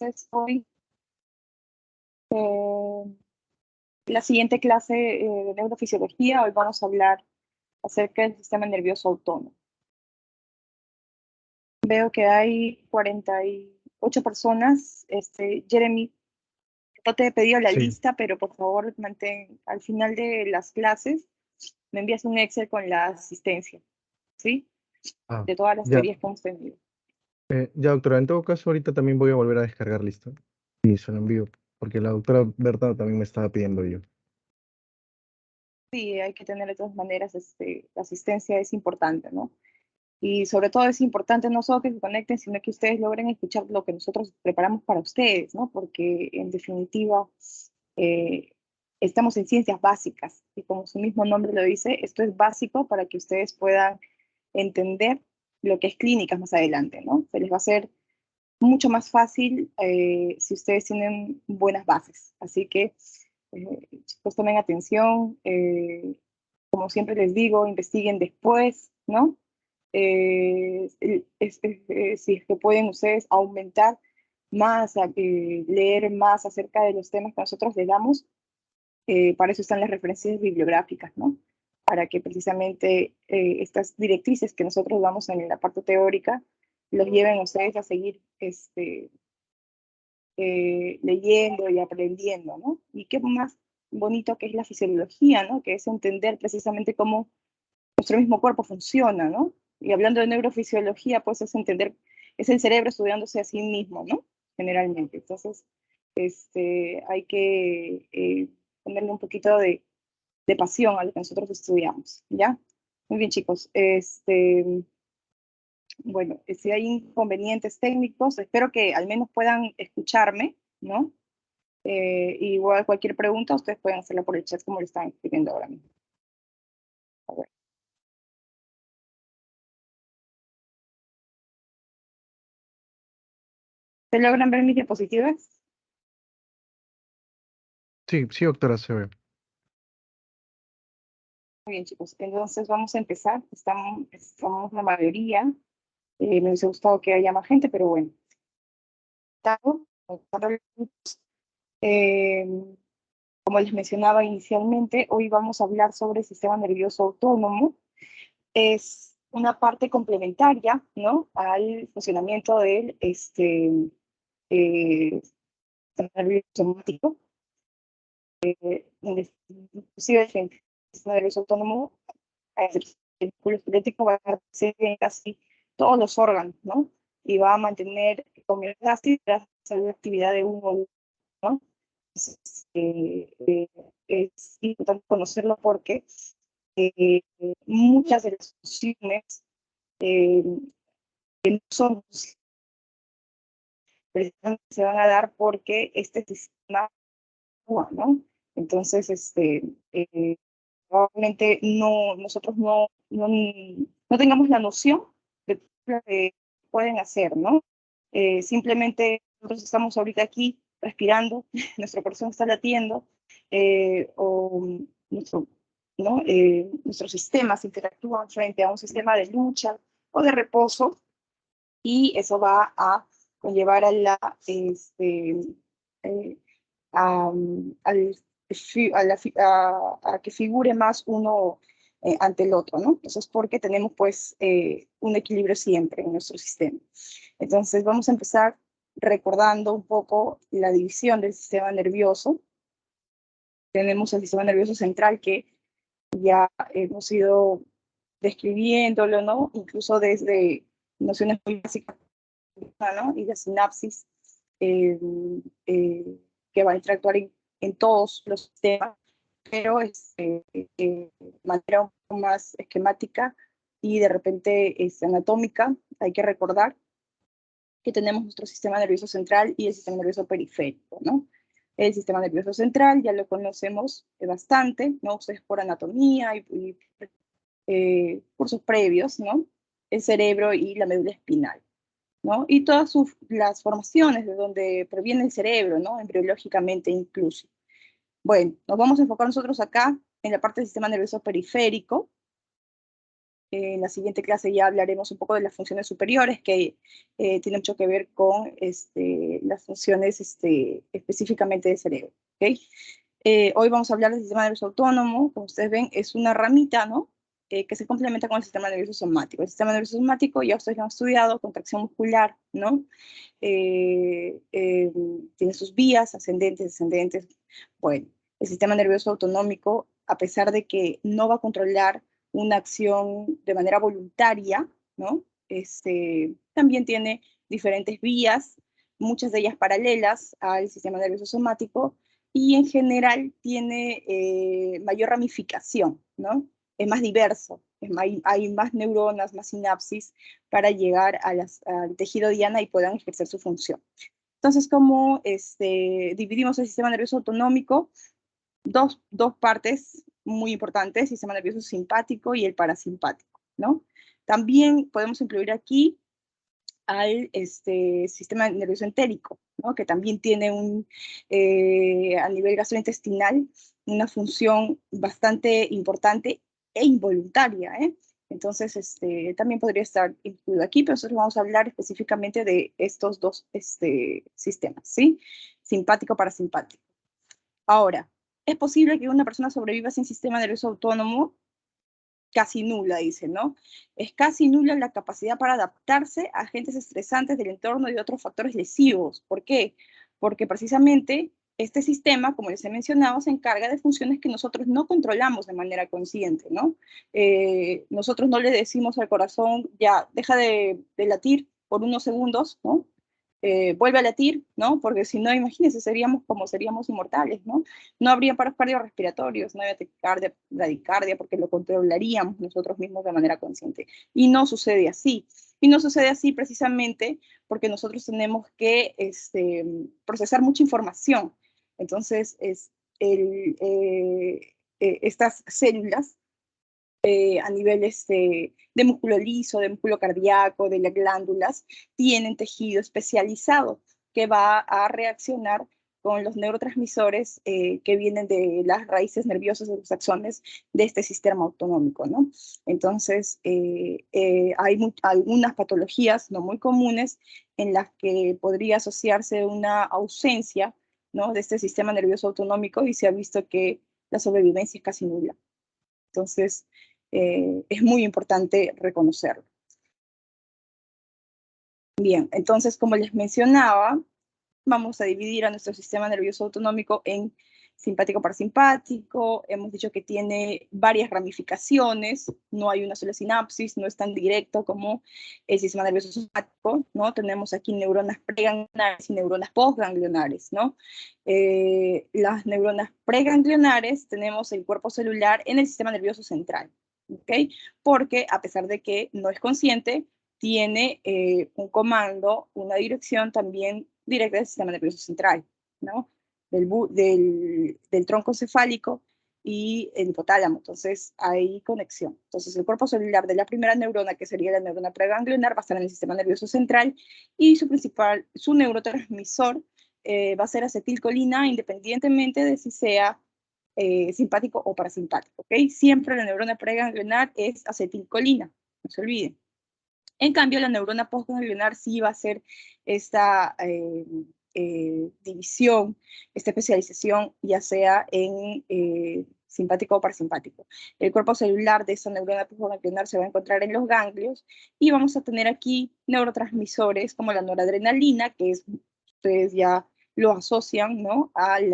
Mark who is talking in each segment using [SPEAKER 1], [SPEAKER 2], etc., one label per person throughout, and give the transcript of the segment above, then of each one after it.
[SPEAKER 1] Entonces, hoy, la siguiente clase de neurofisiología, hoy vamos a hablar acerca del sistema nervioso autónomo. Veo que hay 48 personas. Jeremy, no te he pedido la
[SPEAKER 2] Sí.
[SPEAKER 1] lista, pero por favor, al final de las clases, me envías un Excel con la asistencia, ¿sí? De todas las
[SPEAKER 2] Ya,
[SPEAKER 1] teorías que hemos tenido.
[SPEAKER 2] ya, doctora, en todo caso, ahorita también voy a volver a descargar lista y se lo envío, porque la doctora Berta también me estaba pidiendo yo.
[SPEAKER 1] Sí, hay que tener de todas maneras, la asistencia es importante, ¿no? Y sobre todo es importante no solo que se conecten, sino que ustedes logren escuchar lo que nosotros preparamos para ustedes, ¿no? Porque en definitiva eh, estamos en ciencias básicas y como su mismo nombre lo dice, esto es básico para que ustedes puedan entender lo que es clínicas más adelante, ¿no? Se les va a hacer mucho más fácil si ustedes tienen buenas bases. Así que, chicos, tomen atención. Como siempre les digo, investiguen después, ¿no? Si es que pueden ustedes aumentar más, leer más acerca de los temas que nosotros les damos, para eso están las referencias bibliográficas, ¿no? Para que precisamente estas directrices que nosotros damos en la parte teórica los lleven a ustedes a seguir leyendo y aprendiendo, ¿no? Y qué más bonito que es la fisiología, ¿no? Que es entender precisamente cómo nuestro mismo cuerpo funciona, ¿no? Y hablando de neurofisiología, pues es entender, es el cerebro estudiándose a sí mismo, ¿no? Generalmente. Entonces, hay que ponerle un poquito de pasión a lo que nosotros estudiamos, ¿ya? Muy bien, chicos. Bueno, si hay inconvenientes técnicos, espero que al menos puedan escucharme, ¿no? Igual cualquier pregunta, ustedes pueden hacerla por el chat como lo están escribiendo ahora mismo. A ver. ¿Se logran ver mis diapositivas?
[SPEAKER 2] Sí, sí, doctora, se ve.
[SPEAKER 1] Muy bien, chicos. Entonces vamos a empezar. Estamos la mayoría. Me hubiese gustado que haya más gente, pero bueno. Eh, Como les mencionaba inicialmente, hoy vamos a hablar sobre el sistema nervioso autónomo. Es una parte complementaria, ¿no? Al funcionamiento del sistema nervioso somático. Inclusive el sistema nervioso autónomo, el músculo esquelético, va a ser en casi todos los órganos, ¿no? Y va a mantener homeostasis tras la actividad de uno a uno, ¿no? Entonces, es importante conocerlo porque muchas de las funciones eh, que no son precisamente se van a dar porque este sistema actúa, ¿no? Entonces, probablemente nosotros no tengamos la noción de lo que pueden hacer, ¿no? Simplemente nosotros estamos ahorita aquí respirando, nuestro corazón está latiendo, o ¿no? Nuestros sistemas interactúan frente a un sistema de lucha o de reposo, y eso va a conllevar a eh, a, al, a que figure más uno ante el otro, ¿no? Eso es porque tenemos pues un equilibrio siempre en nuestro sistema. Entonces vamos a empezar recordando un poco la división del sistema nervioso. Tenemos el sistema nervioso central, que ya hemos ido describiéndolo, ¿no? Incluso desde nociones muy básicas, ¿no? Y la sinapsis, eh, eh, que va a interactuar en todos los sistemas, pero de manera un poco más esquemática y de repente anatómica. Hay que recordar que tenemos nuestro sistema nervioso central y el sistema nervioso periférico, ¿no? El sistema nervioso central ya lo conocemos bastante, ¿no? Ustedes por anatomía y cursos previos, ¿no? El cerebro y la médula espinal, ¿no? Y todas las formaciones de donde proviene el cerebro, ¿no? Embriológicamente incluso. Bueno, nos vamos a enfocar nosotros acá en la parte del sistema nervioso periférico, En la siguiente clase ya hablaremos un poco de las funciones superiores, que tienen mucho que ver con las funciones específicamente del cerebro. ¿Okay? Hoy vamos a hablar del sistema nervioso autónomo. Como ustedes ven, es una ramita, ¿no? Que se complementa con el sistema nervioso somático. El sistema nervioso somático, ya ustedes lo han estudiado, contracción muscular, ¿no? Tiene sus vías ascendentes, descendentes. Bueno, el sistema nervioso autonómico, a pesar de que no va a controlar una acción de manera voluntaria, ¿no? También tiene diferentes vías, muchas de ellas paralelas al sistema nervioso somático, y en general tiene mayor ramificación, ¿no? Es más diverso, hay más neuronas, más sinapsis para llegar al tejido diana y puedan ejercer su función. Entonces, como dividimos el sistema nervioso autonómico, dos partes muy importantes, el sistema nervioso simpático y el parasimpático, ¿no? También podemos incluir aquí al sistema nervioso entérico, ¿no? Que también tiene a nivel gastrointestinal una función bastante importante e involuntaria, ¿eh? Entonces, también podría estar incluido aquí, pero nosotros vamos a hablar específicamente de estos dos sistemas, ¿sí? Simpático, parasimpático. Ahora, ¿es posible que una persona sobreviva sin sistema nervioso autónomo? Casi nula, dice, ¿no? Es casi nula la capacidad para adaptarse a agentes estresantes del entorno y otros factores lesivos. ¿Por qué? Porque precisamente este sistema, como les he mencionado, se encarga de funciones que nosotros no controlamos de manera consciente, ¿no? Nosotros no le decimos al corazón, ya, deja de latir por unos segundos, ¿no? Vuelve a latir, ¿no? Porque si no, imagínense, seríamos inmortales, ¿no? No habría paros cardiorrespiratorios, no habría taquicardia, bradicardia, porque lo controlaríamos nosotros mismos de manera consciente. Y no sucede así. Y no sucede así precisamente porque nosotros tenemos que procesar mucha información. Entonces, estas células a nivel de músculo liso, de músculo cardíaco, de las glándulas, tienen tejido especializado que va a reaccionar con los neurotransmisores que vienen de las raíces nerviosas de los axones de este sistema autonómico, ¿no? Entonces, hay algunas patologías no muy comunes en las que podría asociarse una ausencia, ¿no? De este sistema nervioso autonómico, y se ha visto que la sobrevivencia es casi nula. Entonces, es muy importante reconocerlo. Bien, entonces, como les mencionaba, vamos a dividir a nuestro sistema nervioso autonómico en simpático parasimpático. Hemos dicho que tiene varias ramificaciones, no hay una sola sinapsis, no es tan directo como el sistema nervioso simpático, ¿no? Tenemos aquí neuronas preganglionares y neuronas postganglionares, ¿no? Las neuronas preganglionares tenemos el cuerpo celular en el sistema nervioso central, ¿ok? Porque a pesar de que no es consciente, tiene un comando, una dirección también directa del sistema nervioso central, ¿no? Del tronco cefálico y el hipotálamo. Entonces, hay conexión. Entonces, el cuerpo celular de la primera neurona, que sería la neurona preganglionar, va a estar en el sistema nervioso central, y su neurotransmisor va a ser acetilcolina, independientemente de si sea simpático o parasimpático, ¿ok? Siempre la neurona preganglionar es acetilcolina, no se olviden. En cambio, la neurona postganglionar sí va a ser esta división, esta especialización, ya sea en simpático o parasimpático. El cuerpo celular de esta neurona postganglionar se va a encontrar en los ganglios, y vamos a tener aquí neurotransmisores como la noradrenalina, que ustedes ya lo asocian, ¿no?, al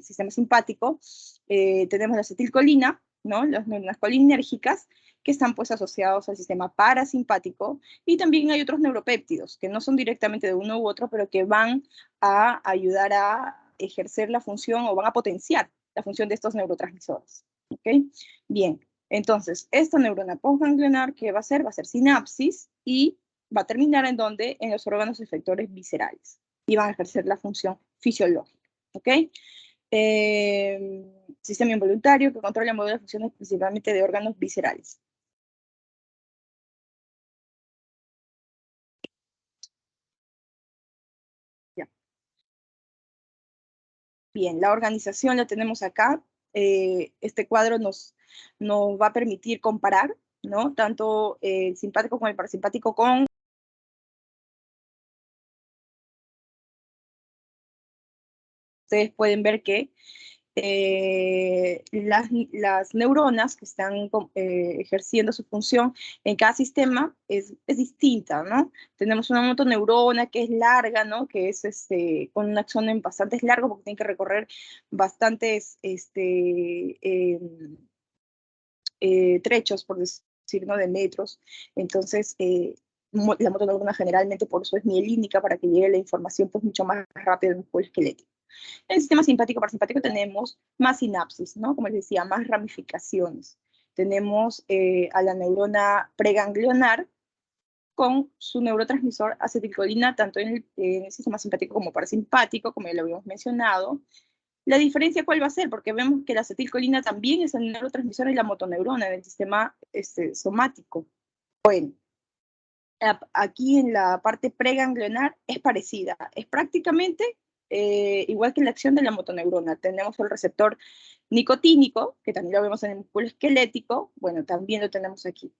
[SPEAKER 1] sistema simpático. Tenemos la acetilcolina, ¿no?, las neuronas colinérgicas, que están pues asociados al sistema parasimpático, y también hay otros neuropéptidos que no son directamente de uno u otro, pero que van a ayudar a ejercer la función, o van a potenciar la función de estos neurotransmisores. ¿Ok? Bien, entonces, esta neurona postganglionar, ¿qué va a hacer? Va a ser sinapsis, y va a terminar en donde? En los órganos efectores viscerales, y van a ejercer la función fisiológica. ¿Ok? Sistema involuntario que controla y modula funciones principalmente de órganos viscerales. Ya. Bien, la organización la tenemos acá. Este cuadro nos va a permitir comparar, ¿no? Tanto el simpático como el parasimpático con ustedes pueden ver que las neuronas que están ejerciendo su función en cada sistema es distinta, ¿no? Tenemos una motoneurona que es larga, ¿no? Que es con un axón bastante largo porque tiene que recorrer bastantes trechos, por decir, ¿no? De metros. Entonces, la motoneurona generalmente por eso es mielínica para que llegue la información pues mucho más rápido al músculo esquelético. En el sistema simpático parasimpático tenemos más sinapsis, ¿no? Como les decía, más ramificaciones. Tenemos a la neurona preganglionar con su neurotransmisor acetilcolina, tanto en el sistema simpático como parasimpático, como ya lo habíamos mencionado. La diferencia, ¿cuál va a ser? Porque vemos que la acetilcolina también es el neurotransmisor y la motoneurona en el sistema somático. Bueno, aquí en la parte preganglionar es parecida, es prácticamente igual que la acción de la motoneurona. Tenemos el receptor nicotínico, que también lo vemos en el músculo esquelético, bueno, también lo tenemos aquí.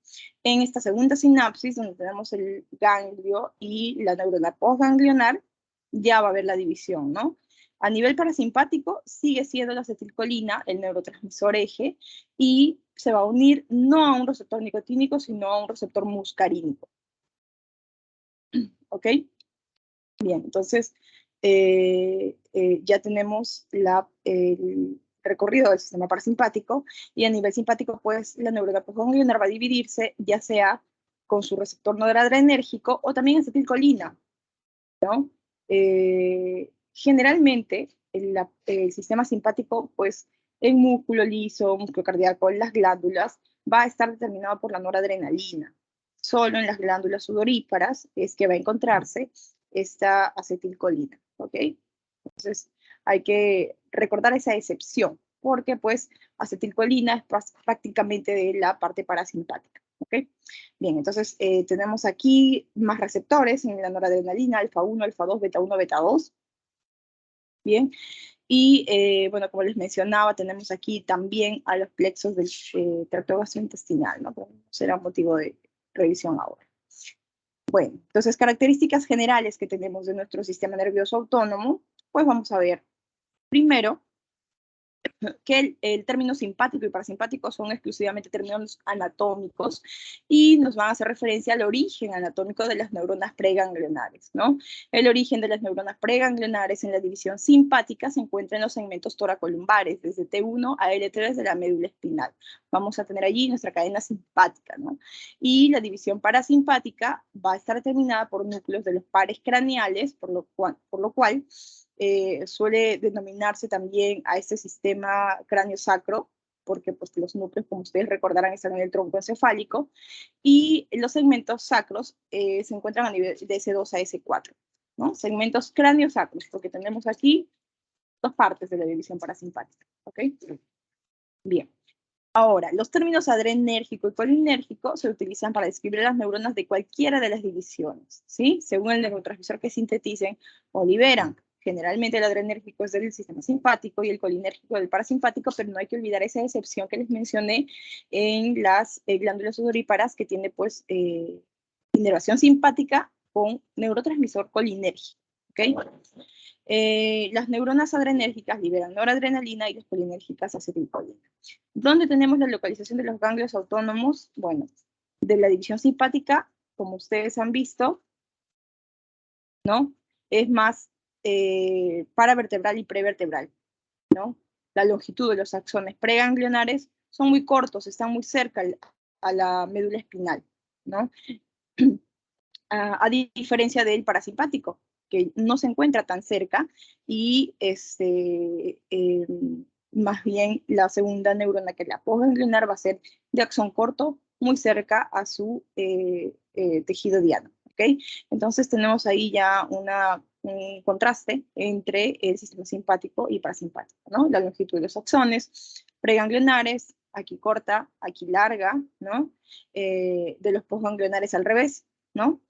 [SPEAKER 1] En esta segunda sinapsis, donde tenemos el ganglio y la neurona postganglionar, ya va a haber la división, ¿no? A nivel parasimpático, sigue siendo la acetilcolina el neurotransmisor eje, y se va a unir no a un receptor nicotínico, sino a un receptor muscarínico. ¿Ok? Bien, entonces ya tenemos el recorrido del sistema parasimpático, y a nivel simpático, pues la neurona postganglionar va a dividirse, ya sea con su receptor noradrenérgico o también acetilcolina, ¿no? Generalmente, el sistema simpático, pues el músculo liso, músculo cardíaco, las glándulas, va a estar determinado por la noradrenalina. Solo en las glándulas sudoríparas es que va a encontrarse esta acetilcolina, ¿ok? Entonces, hay que recordar esa excepción, porque pues acetilcolina es prácticamente de la parte parasimpática, ¿ok? Bien, entonces tenemos aquí más receptores en la noradrenalina, alfa 1, alfa 2, beta 1, beta 2, bien, y bueno, como les mencionaba, tenemos aquí también a los plexos del tracto gastrointestinal, ¿no? Pero no será motivo de revisión ahora. Bueno, entonces características generales que tenemos de nuestro sistema nervioso autónomo, pues vamos a ver primero que el término simpático y parasimpático son exclusivamente términos anatómicos y nos van a hacer referencia al origen anatómico de las neuronas preganglionares, ¿no? El origen de las neuronas preganglionares en la división simpática se encuentra en los segmentos toracolumbares, desde T1 a L3 de la médula espinal. Vamos a tener allí nuestra cadena simpática, ¿no? Y la división parasimpática va a estar determinada por núcleos de los pares craneales, por lo cual suele denominarse también a este sistema cráneo-sacro, porque pues, los núcleos, como ustedes recordarán, están en el tronco encefálico, y los segmentos sacros se encuentran a nivel de S2 a S4, ¿no? Segmentos cráneo-sacros, porque tenemos aquí dos partes de la división parasimpática, ¿ok? Bien. Ahora, los términos adrenérgico y colinérgico se utilizan para describir las neuronas de cualquiera de las divisiones, ¿sí? Según el neurotransmisor que sinteticen o liberan. Generalmente el adrenérgico es del sistema simpático y el colinérgico del parasimpático, pero no hay que olvidar esa excepción que les mencioné en las glándulas sudoríparas, que tiene pues inervación simpática con neurotransmisor colinérgico, ¿ok? Las neuronas adrenérgicas liberan noradrenalina y las colinérgicas acetilcolina. ¿Dónde tenemos la localización de los ganglios autónomos? Bueno, de la división simpática, como ustedes han visto, ¿no? Es más paravertebral y prevertebral, ¿no? La longitud de los axones preganglionares son muy cortos, están muy cerca a la médula espinal, ¿no? A diferencia del parasimpático, que no se encuentra tan cerca, y más bien la segunda neurona, que es la postganglionar, va a ser de axón corto, muy cerca a su tejido diano, ¿ok? Entonces tenemos ahí ya un contraste entre el sistema simpático y parasimpático, ¿no? La longitud de los axones preganglionares, aquí corta, aquí larga, ¿no? De los postganglionares al revés, ¿no?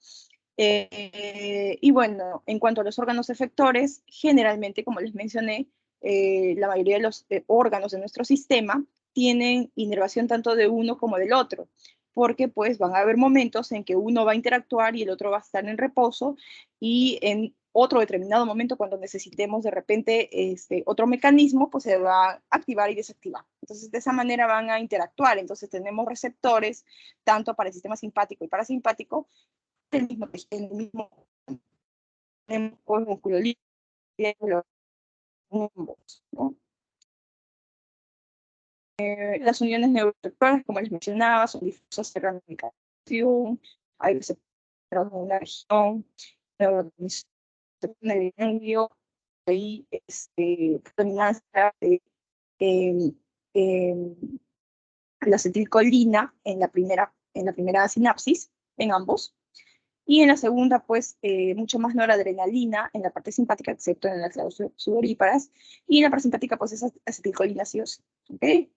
[SPEAKER 1] Y bueno, en cuanto a los órganos efectores, generalmente, como les mencioné, la mayoría de los órganos de nuestro sistema tienen inervación tanto de uno como del otro, porque pues van a haber momentos en que uno va a interactuar y el otro va a estar en reposo, y en otro determinado momento, cuando necesitemos de repente otro mecanismo, pues se va a activar y desactivar. Entonces, de esa manera van a interactuar. Entonces, tenemos receptores, tanto para el sistema simpático y parasimpático, el mismo músculo libre, ambos, ¿no? Las uniones neuroreceptoras, como les mencionaba, son difusas en la comunicación, hay receptores en una región, neurotransmisores en el ganglio, hay predominancia de eh, eh, la acetilcolina en la primera sinapsis, en ambos, y en la segunda, pues, mucho más noradrenalina en la parte simpática, excepto en las glándulas sudoríparas, y en la parasimpática, pues, es acetilcolina sí o sí, ¿ok?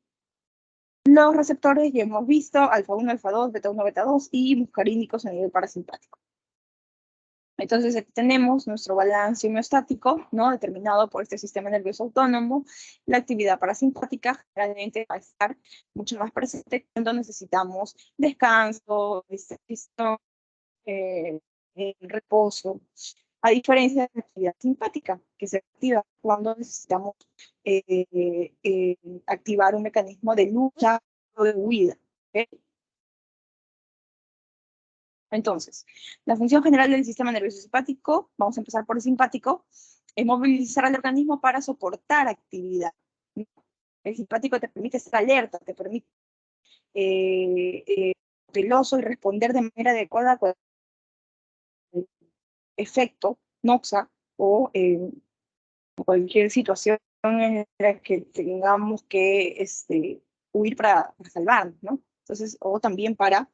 [SPEAKER 1] Los receptores ya hemos visto, alfa 1, alfa 2, beta 1, beta 2, y muscarínicos a nivel parasimpático. Entonces, aquí tenemos nuestro balance homeostático, ¿no? Determinado por este sistema nervioso autónomo. La actividad parasimpática generalmente va a estar mucho más presente cuando necesitamos descanso, distensión, reposo, a diferencia de la actividad simpática, que se activa cuando necesitamos activar un mecanismo de lucha o de huida. ¿Okay? Entonces, la función general del sistema nervioso simpático, vamos a empezar por el simpático, es movilizar al organismo para soportar actividad. El simpático te permite estar alerta, te permite veloso y responder de manera adecuada a cualquier efecto, noxa o cualquier situación en la que tengamos que huir para salvarnos, ¿no? Entonces, o también para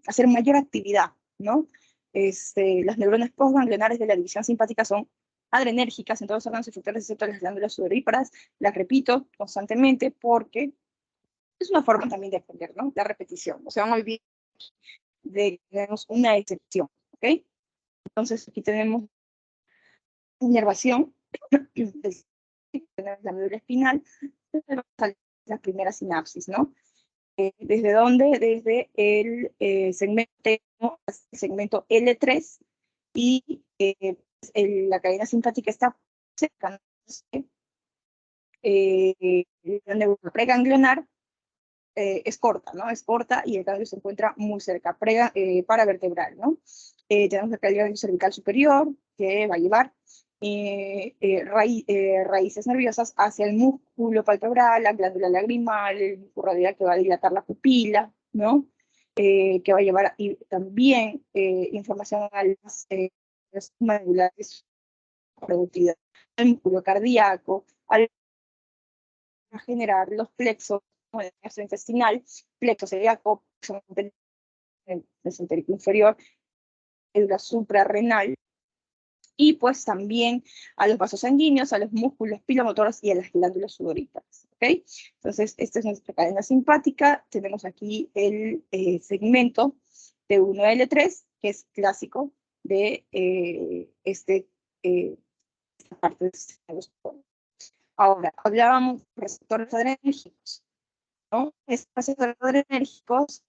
[SPEAKER 1] hacer mayor actividad, ¿no? Las neuronas postganglionares de la división simpática son adrenérgicas en todos los órganos efectores excepto las glándulas sudoríparas. Las repito constantemente porque es una forma también de aprender, ¿no? La repetición. O sea, van a vivir de, digamos, una excepción, ¿ok? Entonces, aquí tenemos inervación, tenemos la médula espinal, la primera sinapsis, ¿no? ¿Desde dónde? Desde el segmento L3 y la cadena simpática está cerca, ¿no? La neurona preganglionar es corta, ¿no? Es corta y el ganglio se encuentra muy cerca, paravertebral, ¿no? Tenemos acá el ganglio cervical superior que va a llevar raíces nerviosas hacia el músculo palpebral, la glándula lagrimal, el músculo radial que va a dilatar la pupila, ¿no? Que va a llevar también información a las medulares productivas, al músculo cardíaco, a generar los plexos intestinal, plexo celíaco, plexo mesentérico inferior, la suprarrenal, y pues también a los vasos sanguíneos, a los músculos pilomotores y a las glándulas sudoríparas. ¿Okay? Entonces, esta es nuestra cadena simpática. Tenemos aquí el segmento de 1L3, que es clásico de esta parte de este. Ahora, hablábamos de receptores adrenérgicos, ¿no? Estos receptores adrenérgicos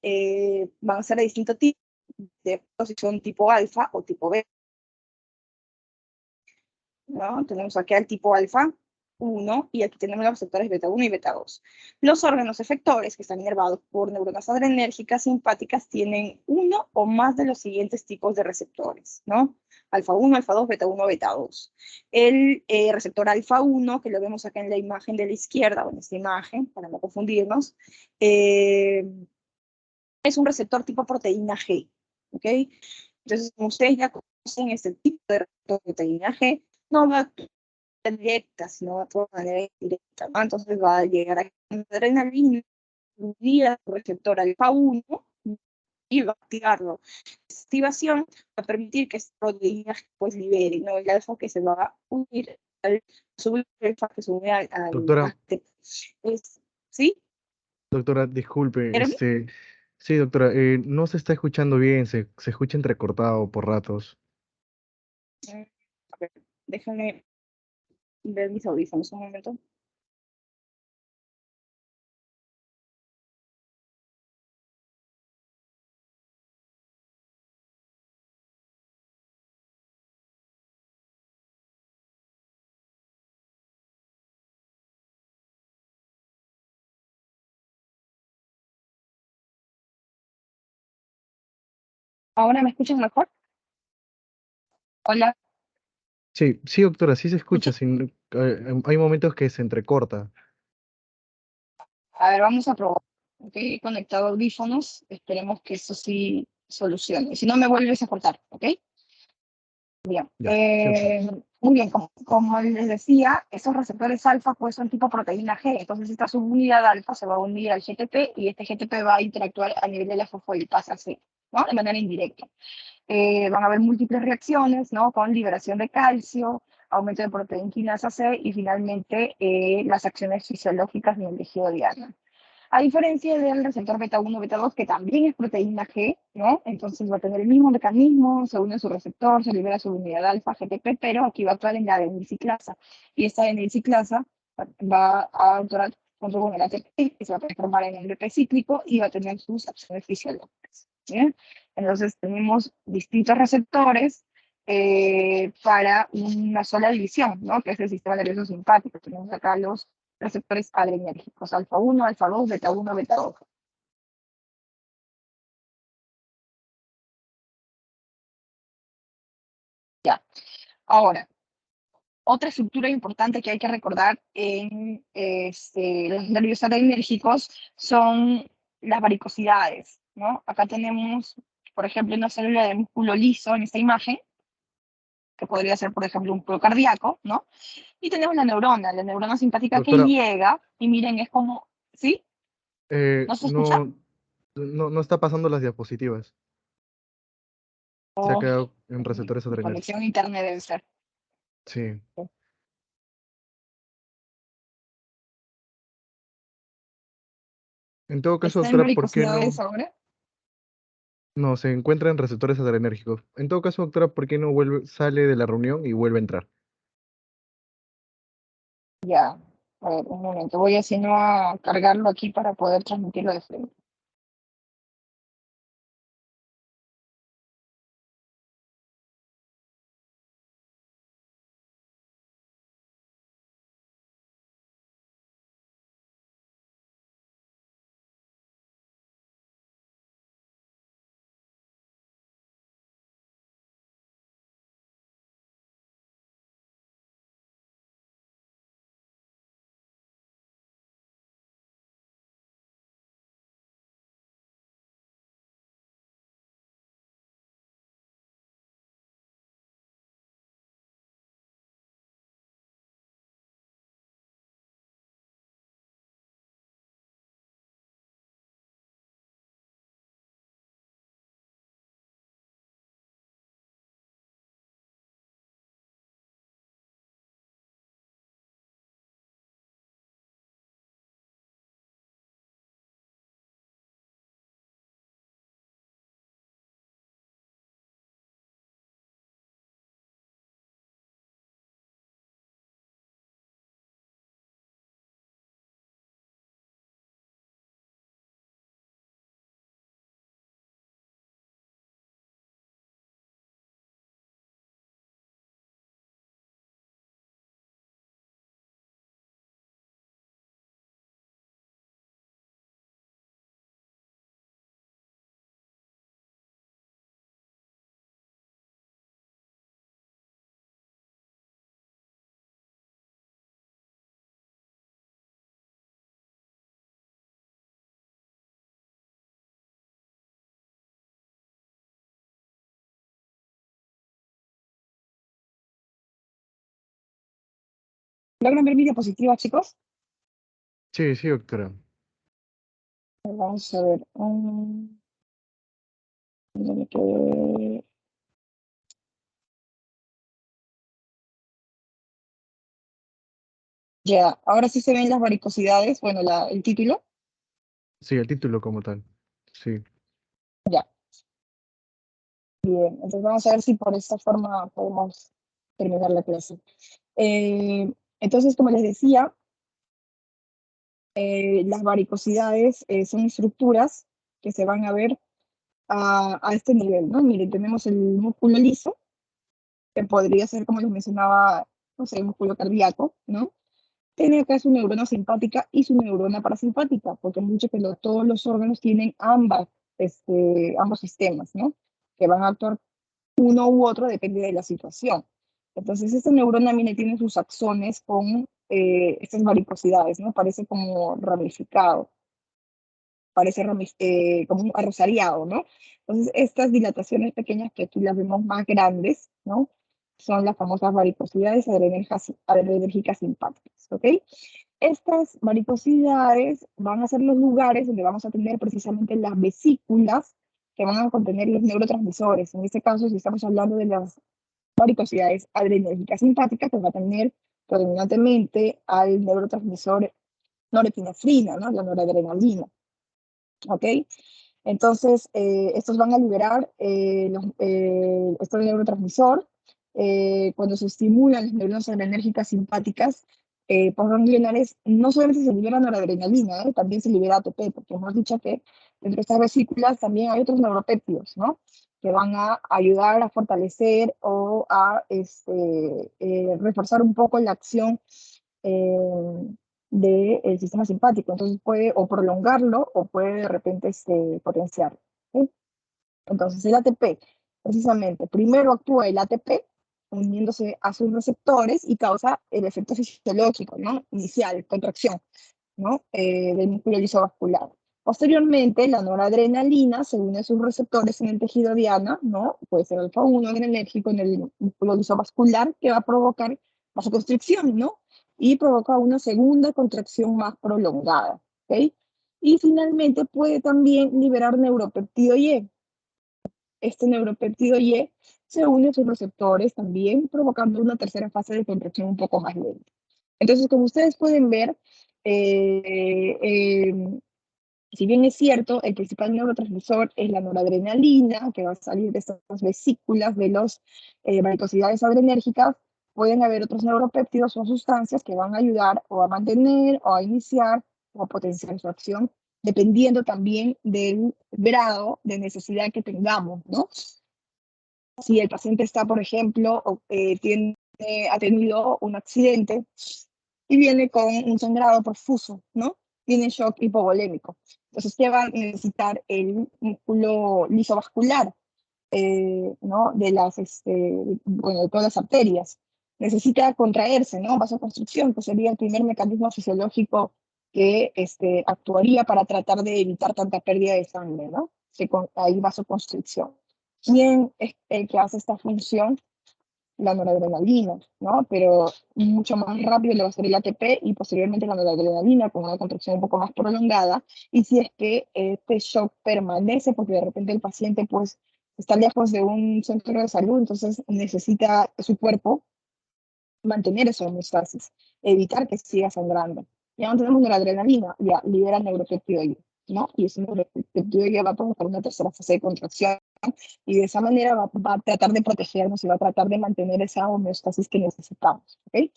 [SPEAKER 1] van a ser de distintos tipos, de posición tipo alfa o tipo beta, ¿no? Tenemos aquí al tipo alfa 1 y aquí tenemos los receptores beta 1 y beta 2. Los órganos efectores que están inervados por neuronas adrenérgicas simpáticas tienen uno o más de los siguientes tipos de receptores, ¿no? Alfa 1, alfa 2, beta 1, beta 2. El receptor alfa 1, que lo vemos acá en la imagen de la izquierda, o en esta imagen, para no confundirnos, es un receptor tipo proteína G, ¿ok? Entonces, como ustedes ya conocen este tipo de receptor de proteína G, no va a actuar directa, sino va a actuar de manera indirecta, ¿no? Entonces va a llegar a la adrenalina, unir al receptor alfa 1 y va a activarlo. Esta activación va a permitir que esta proteína pues libere, ¿no? El alfa que se va a unir al subir alfa que se une
[SPEAKER 2] Doctora,
[SPEAKER 1] ¿sí?
[SPEAKER 2] doctora, disculpe,
[SPEAKER 1] ¿Jeremy?
[SPEAKER 2] sí, doctora, no se está escuchando bien, se escucha entrecortado por ratos.
[SPEAKER 1] A ver, déjame ver mis audífonos un momento. ¿Ahora me escuchan mejor? Hola,
[SPEAKER 2] Sí, sí, doctora, sí se escucha.
[SPEAKER 1] ¿escuchan?
[SPEAKER 2] Hay momentos que se entrecorta.
[SPEAKER 1] A ver, vamos a probar. Ok, he conectado audífonos. Esperemos que eso sí solucione. Si no, me vuelves a cortar, ¿ok? Bien.
[SPEAKER 2] Ya, sí, doctora.
[SPEAKER 1] Muy bien, como les decía, esos receptores alfa pues son tipo proteína G. Entonces esta subunidad alfa se va a unir al GTP y este GTP va a interactuar a nivel de la fosfolipasa C, ¿no? De manera indirecta. Van a haber múltiples reacciones, ¿no? Con liberación de calcio, aumento de proteína quinasa C y finalmente las acciones fisiológicas en el tejido diana. A diferencia del receptor beta 1, beta 2, que también es proteína G, ¿no? Entonces va a tener el mismo mecanismo, se une a su receptor, se libera su unidad alfa GTP, pero aquí va a actuar en la adenilciclasa. Y esta adenilciclasa va a actuar junto con el ATP, que se va a transformar en ATP cíclico y va a tener sus acciones fisiológicas. ¿Bien? Entonces tenemos distintos receptores para una sola división, ¿no? Que es el sistema nervioso simpático. Tenemos acá los receptores adrenérgicos, alfa 1, alfa 2, beta 1, beta 2. Ya. Ahora, otra estructura importante que hay que recordar en los nervios adrenérgicos son las varicosidades, ¿no? Acá tenemos, por ejemplo, una célula de músculo liso en esta imagen, que podría ser, por ejemplo, un músculo cardíaco, ¿no? Y tenemos la neurona simpática que
[SPEAKER 2] Doctora,
[SPEAKER 1] llega, y miren, es como, ¿sí? ¿No se escucha?
[SPEAKER 2] no, no está pasando las diapositivas. Se ha
[SPEAKER 1] Oh,
[SPEAKER 2] quedado en receptores
[SPEAKER 1] mi
[SPEAKER 2] adrenérgicos.
[SPEAKER 1] conexión a internet debe ser.
[SPEAKER 2] Sí. En todo caso,
[SPEAKER 1] ¿Está en
[SPEAKER 2] doctora, ¿por qué
[SPEAKER 1] varicosidades
[SPEAKER 2] no?
[SPEAKER 1] ahora?
[SPEAKER 2] No, se encuentra en receptores adrenérgicos. En todo caso, doctora, ¿por qué no sale de la reunión y vuelve a entrar?
[SPEAKER 1] Ya, a ver, un momento, voy haciendo a cargarlo aquí para poder transmitirlo de frente. ¿Logran ver mi diapositiva, chicos?
[SPEAKER 2] Sí, sí, doctora.
[SPEAKER 1] Vamos a ver. ¿Dónde me quedé? Ya, ahora sí se ven las varicosidades, bueno, el título.
[SPEAKER 2] Sí, el título como tal. Sí.
[SPEAKER 1] Ya, bien. Entonces vamos a ver si por esta forma podemos terminar la clase. Entonces, como les decía, las varicosidades son estructuras que se van a ver a este nivel, ¿no? Miren, tenemos el músculo liso, que podría ser, como les mencionaba, no sé, el músculo cardíaco, ¿no? Tiene acá su neurona simpática y su neurona parasimpática, porque mucho que todos los órganos tienen ambos sistemas, ¿no? que van a actuar uno u otro, depende de la situación. Entonces, esta neurona mire, tiene sus axones con estas varicosidades, ¿no? Parece como ramificado, parece como un arrozariado, ¿no? Entonces, estas dilataciones pequeñas que aquí las vemos más grandes, ¿no? Son las famosas varicosidades adrenérgicas simpáticas, ¿ok? Estas varicosidades van a ser los lugares donde vamos a tener precisamente las vesículas que van a contener los neurotransmisores. En este caso, si estamos hablando de las varicosidades adrenérgicas simpáticas, pues va a tener predominantemente al neurotransmisor norepinefrina, ¿no? La noradrenalina, ¿ok? Entonces, estos van a liberar este neurotransmisor cuando se estimulan las neuronas adrenérgicas simpáticas postganglionares. No solamente se libera noradrenalina, también se libera ATP, porque hemos dicho que dentro de estas vesículas también hay otros neuropéptidos, ¿no? Que van a ayudar a fortalecer o a reforzar un poco la acción del sistema simpático. Entonces puede o prolongarlo o puede de repente potenciarlo. ¿Sí? Entonces el ATP, precisamente, primero actúa el ATP uniéndose a sus receptores y causa el efecto fisiológico, ¿no? Inicial, contracción, ¿no? Del músculo lisovascular. Posteriormente, la noradrenalina se une a sus receptores en el tejido diana, ¿no? Puede ser alfa-1 adrenérgico en el músculo lisovascular, que va a provocar vasoconstricción, ¿no? Y provoca una segunda contracción más prolongada, ¿ok? Y finalmente puede también liberar neuropéptido Y. Este neuropéptido Y se une a sus receptores también, provocando una tercera fase de contracción un poco más lenta. Entonces, como ustedes pueden ver, eh, eh, si bien es cierto, el principal neurotransmisor es la noradrenalina, que va a salir de estas vesículas de las varicosidades adrenérgicas, pueden haber otros neuropéptidos o sustancias que van a ayudar o a mantener o a iniciar o a potenciar su acción, dependiendo también del grado de necesidad que tengamos, ¿no? Si el paciente está, por ejemplo, ha tenido un accidente y viene con un sangrado profuso, ¿no? Tiene shock hipovolémico. Entonces, ¿qué va a necesitar el músculo lisovascular? ¿No? Bueno, de todas las arterias. Necesita contraerse, ¿no? Vasoconstricción, que sería el primer mecanismo fisiológico que actuaría para tratar de evitar tanta pérdida de sangre, ¿no? Hay vasoconstricción. ¿Quién es el que hace esta función? La noradrenalina, ¿no? Pero mucho más rápido le va a ser el ATP y posteriormente la noradrenalina con una contracción un poco más prolongada. Y si es que este shock permanece, porque de repente el paciente pues está lejos de un centro de salud, entonces necesita su cuerpo mantener esa homeostasis, evitar que siga sangrando. Ya no tenemos noradrenalina, ya libera neuropéptido Y, ¿no? Y ese neuropéptido Y va a provocar una tercera fase de contracción y de esa manera va a tratar de protegernos y va a tratar de mantener esa homeostasis que necesitamos, ¿ok?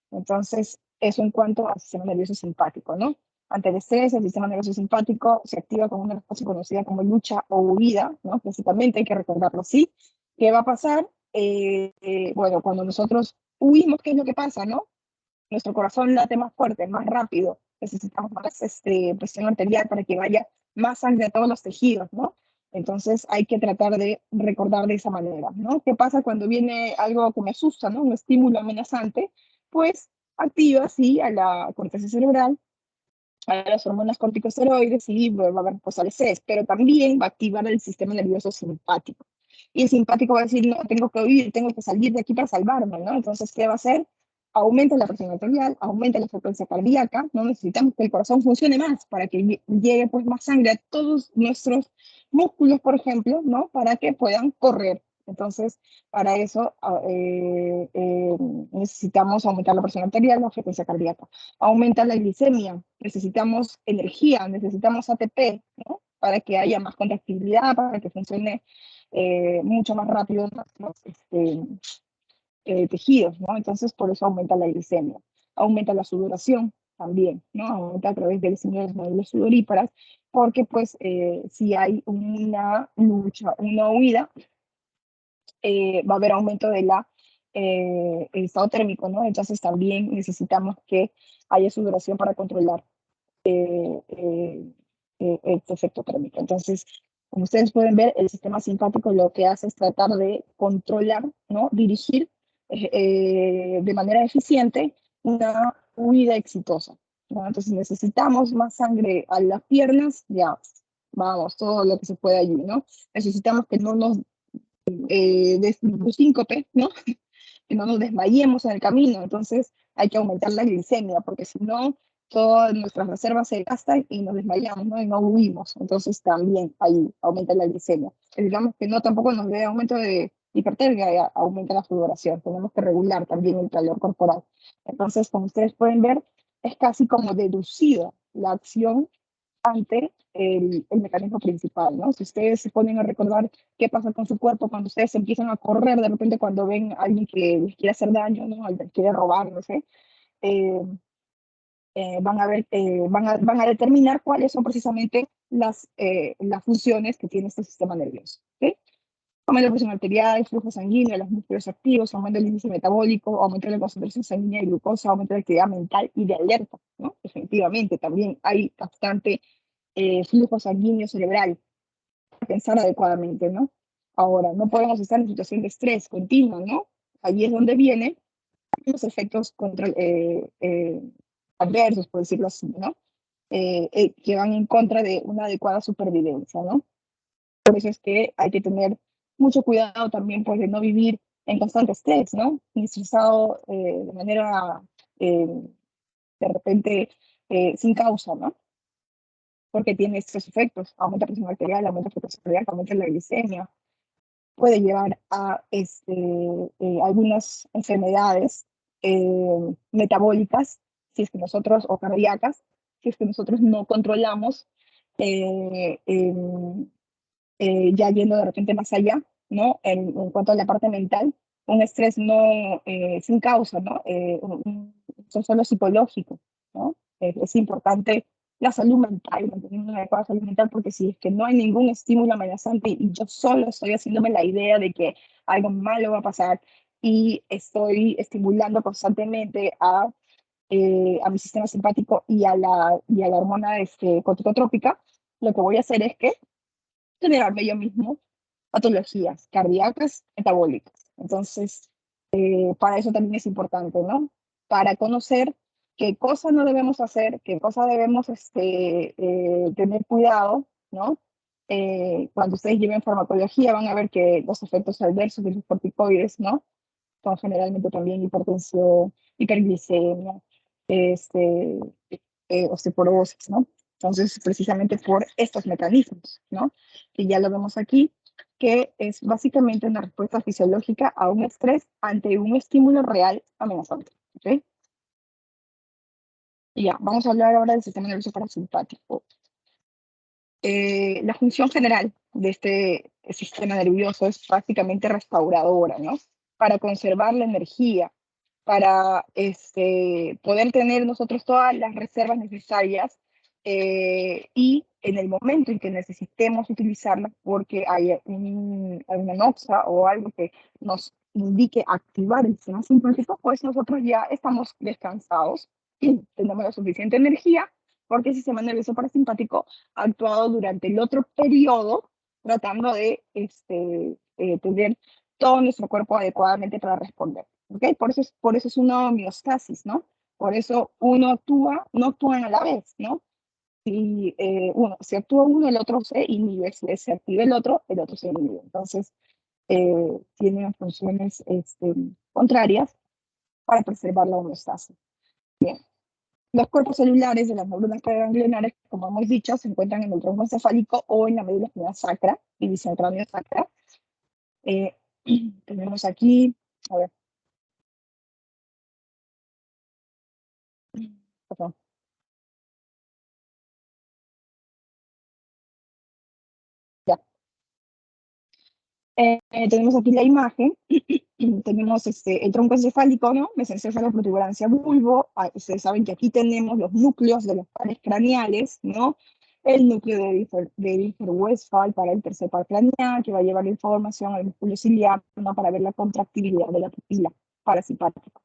[SPEAKER 1] Entonces, eso en cuanto al sistema nervioso simpático, ¿no? Ante el estrés, el sistema nervioso simpático se activa con una respuesta conocida como lucha o huida, ¿no? Principalmente hay que recordarlo así. ¿Qué va a pasar? Bueno, cuando nosotros huimos, ¿qué es lo que pasa, no? Nuestro corazón late más fuerte, más rápido, necesitamos más presión arterial para que vaya más sangre a todos los tejidos, ¿no? Entonces hay que tratar de recordar de esa manera, ¿no? ¿Qué pasa cuando viene algo que me asusta, ¿no? Un estímulo amenazante, pues activa, sí, a la corteza cerebral, a las hormonas corticosteroides y va a haber pues al estrés, pero también va a activar el sistema nervioso simpático. Y el simpático va a decir, no, tengo que huir, tengo que salir de aquí para salvarme, ¿no? Entonces, ¿qué va a hacer? Aumenta la presión arterial, aumenta la frecuencia cardíaca, ¿no? Necesitamos que el corazón funcione más para que llegue pues más sangre a todos nuestros músculos, por ejemplo, ¿no? Para que puedan correr. Entonces, para eso necesitamos aumentar la presión arterial, la frecuencia cardíaca. Aumenta la glicemia, necesitamos energía, necesitamos ATP, ¿no? Para que haya más contractibilidad, para que funcione mucho más rápido nuestros tejidos, ¿no? Entonces, por eso aumenta la glicemia. Aumenta la sudoración también, ¿no? Aumenta a través del diseño de las módulos sudoríparas, porque pues si hay una lucha, una huida, va a haber aumento de el estado térmico, ¿no? Entonces también necesitamos que haya sudoración para controlar este efecto térmico. Entonces, Como ustedes pueden ver, el sistema simpático lo que hace es tratar de controlar, ¿no? Dirigir de manera eficiente una huida exitosa, ¿no? Entonces necesitamos más sangre a las piernas, ya, vamos, todo lo que se puede allí, ¿no? Necesitamos que no nos des un síncope, ¿no? Que no nos desmayemos en el camino, entonces hay que aumentar la glicemia, porque si no, todas nuestras reservas se gastan y nos desmayamos, ¿no? Y no huimos, entonces también ahí aumenta la glicemia. Digamos que no tampoco nos dé aumento de hipertermia, aumenta la sudoración, tenemos que regular también el calor corporal. Entonces, como ustedes pueden ver, es casi como deducida la acción ante el mecanismo principal, ¿no? Si ustedes se ponen a recordar qué pasa con su cuerpo cuando ustedes empiezan a correr, de repente cuando ven a alguien que les quiere hacer daño, ¿no? Alguien quiere robar, no sé, eh, van a ver, van a determinar cuáles son precisamente las funciones que tiene este sistema nervioso, ¿ok? Aumenta la presión arterial, flujo sanguíneo, los músculos activos, aumenta el índice metabólico, aumenta la concentración sanguínea de glucosa, aumenta la actividad mental y de alerta, ¿no? Definitivamente, también hay bastante flujo sanguíneo cerebral, pensar adecuadamente, ¿no? Ahora, no podemos estar en situación de estrés continuo, ¿no? Allí es donde vienen los efectos adversos, por decirlo así, ¿no? Que van en contra de una adecuada supervivencia, ¿no? Por eso es que hay que tener mucho cuidado también, pues, de no vivir en constante estrés, ¿no? Ni estresado de manera, eh, de repente, sin causa, ¿no? Porque tiene estos efectos, aumenta la presión arterial, aumenta la presión arterial, aumenta la glicemia, puede llevar a algunas enfermedades metabólicas, si es que nosotros, o cardíacas, si es que nosotros no controlamos, eh, em, ya yendo de repente más allá, ¿no? En cuanto a la parte mental, un estrés no sin causa, ¿no? Eso solo psicológico, ¿no? Es importante la salud mental, mantener una adecuada salud mental, porque si es que no hay ningún estímulo amenazante y yo solo estoy haciéndome la idea de que algo malo va a pasar y estoy estimulando constantemente a mi sistema simpático y a la hormona corticotrópica, lo que voy a hacer es que generarme yo mismo patologías cardíacas, metabólicas. Entonces, para eso también es importante, ¿no? Para conocer qué cosas no debemos hacer, qué cosas debemos tener cuidado, ¿no? Cuando ustedes lleven farmacología van a ver que los efectos adversos de los corticoides, ¿no? Son generalmente también hipertensión, hiperglicemia, este, osteoporosis, ¿no? Entonces, precisamente por estos mecanismos, ¿no? Y ya lo vemos aquí, que es básicamente una respuesta fisiológica a un estrés ante un estímulo real amenazante, ¿ok? Y ya, vamos a hablar ahora del sistema nervioso parasimpático. La función general de este sistema nervioso es básicamente restauradora, ¿no? Para conservar la energía, para poder tener nosotros todas las reservas necesarias y en el momento en que necesitemos utilizarlas porque hay una noxa o algo que nos indique activar el sistema simpático, pues nosotros ya estamos descansados y tenemos la suficiente energía porque el sistema nervioso parasimpático ha actuado durante el otro periodo tratando de tener todo nuestro cuerpo adecuadamente para responder. ¿Okay? Por eso es una homeostasis, ¿no? Por eso uno actúa, no actúan a la vez, ¿no? Si actúa uno, el otro se inhibe, si se activa el otro se inhibe. Entonces, tienen funciones contrarias para preservar la homeostasis. Bien. Los cuerpos celulares de las neuronas ganglionares, como hemos dicho, se encuentran en el tronco encefálico o en la médula espinal sacra, división cráneo sacra. Eh, tenemos aquí, a ver, perdón. Ya. Tenemos aquí la imagen, tenemos el tronco encefálico, ¿no? Mesencéfalo, protuberancia, bulbo. Ustedes saben que aquí tenemos los núcleos de los pares craneales, ¿no? El núcleo de Differ-Westphal para el tercer par craneal, que va a llevar la información al músculo ciliar, ¿no? Para ver la contractibilidad de la pupila parasimpática.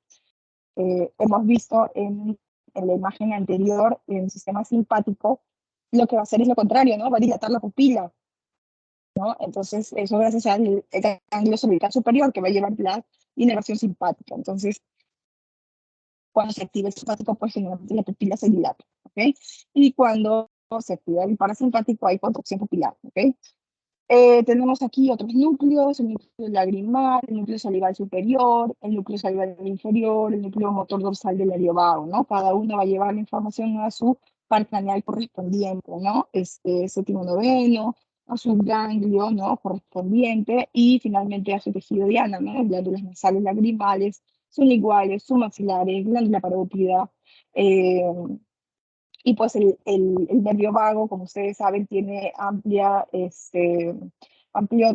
[SPEAKER 1] Hemos visto en la imagen anterior, en el sistema simpático, lo que va a hacer es lo contrario, ¿no? Va a dilatar la pupila. ¿no? Entonces, eso gracias al el ganglio cervical superior que va a llevar la inervación simpática. Entonces, cuando se activa el simpático, pues generalmente la pupila se dilata, ¿ok? Y cuando se activa el parasimpático, hay contracción pupilar, ¿ok? Tenemos aquí otros núcleos, el núcleo lagrimal, el núcleo salival superior, el núcleo salival inferior, el núcleo motor dorsal del nervio vago, ¿no? Cada uno va a llevar la información a su par craneal correspondiente, ¿no? Séptimo noveno, a su ganglio, ¿no? Correspondiente, y finalmente a su tejido diana, ¿no? Glándulas nasales lagrimales, son iguales, son maxilares, glándula parótida, eh, y pues el nervio vago, como ustedes saben, tiene amplio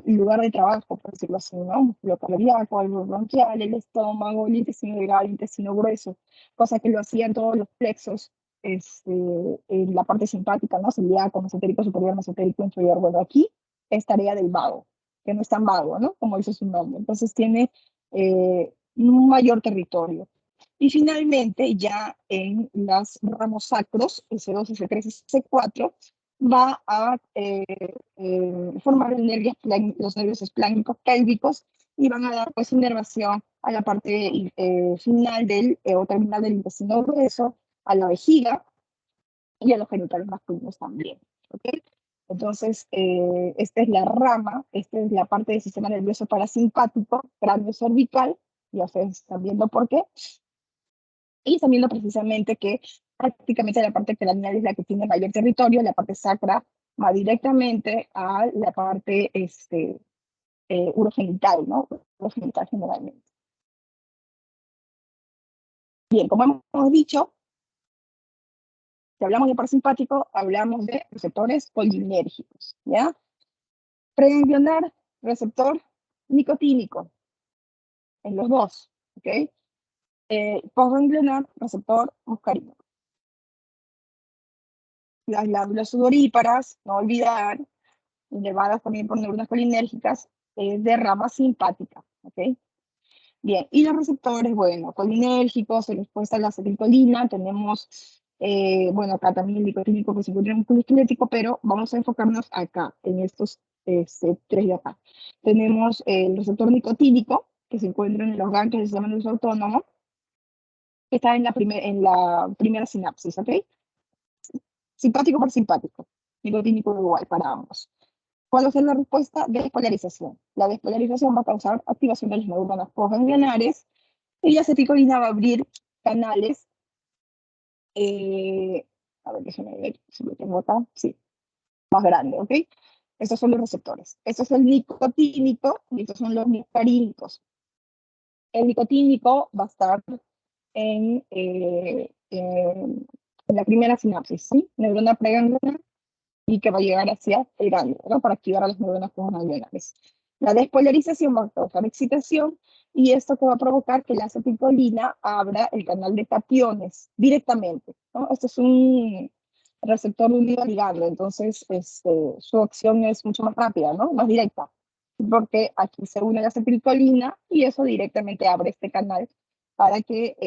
[SPEAKER 1] lugar de trabajo, por decirlo así, ¿no? Músculo cardíaco, algo bronquial, el estómago, el intestino delgado, el intestino grueso, cosa que lo hacían todos los plexos, en la parte simpática, ¿no? Celíaco, mesotérico superior, mesotérico inferior. Bueno, aquí es tarea del vago, que no es tan vago, ¿no? Como dice su nombre. Entonces tiene un mayor territorio. Y finalmente, ya en los ramos sacros, S2, S3 y S4, va a formar los nervios espláncnicos pélvicos y van a dar pues inervación a la parte final o terminal del intestino grueso, a la vejiga y a los genitales masculinos también. ¿Okay? Entonces, esta es la rama, esta es la parte del sistema nervioso parasimpático, cráneo cervical, ya ustedes están viendo por qué, y están viendo precisamente que prácticamente la parte craneal es la que tiene mayor territorio, la parte sacra va directamente a la parte urogenital, ¿no? Urogenital generalmente. Bien, como hemos dicho, si hablamos de parasimpático, hablamos de receptores colinérgicos, ¿ya? Preganglionar, receptor nicotínico, en los dos, ¿ok? Postganglionar, receptor muscarínico. Las glándulas sudoríparas, no olvidar, inervadas también por neuronas colinérgicas, de rama simpática, ¿ok? Bien, y los receptores, bueno, colinérgicos, en respuesta a la acetilcolina, tenemos, bueno, acá también el nicotínico que se encuentra en el músculo esquelético, pero vamos a enfocarnos acá, en estos tres de acá. Tenemos el receptor nicotínico, que se encuentra en los ganglios del sistema nervioso autónomo, que está en la primera sinapsis, ¿ok? Simpático por simpático, nicotínico igual para ambos. ¿Cuál va a ser la respuesta? Despolarización. La despolarización va a causar activación de las neuronas postganglionares y la acetilcolina va a abrir canales. A ver, déjenme ver si lo tengo acá. Sí, más grande, ¿ok? Estos son los receptores. Estos es el nicotínico y estos son los muscarínicos. El nicotínico va a estar en la primera sinapsis, ¿sí? Neurona pregangliona, y que va a llegar hacia el ganglio, ¿no? Para activar a las neuronas postganglionares. La despolarización va a causar excitación y esto que va a provocar que la acetilcolina abra el canal de cationes directamente, ¿no? Este es un receptor unido al ligando, entonces su acción es mucho más rápida, ¿no? Más directa, porque aquí se une la acetilcolina y eso directamente abre este canal para que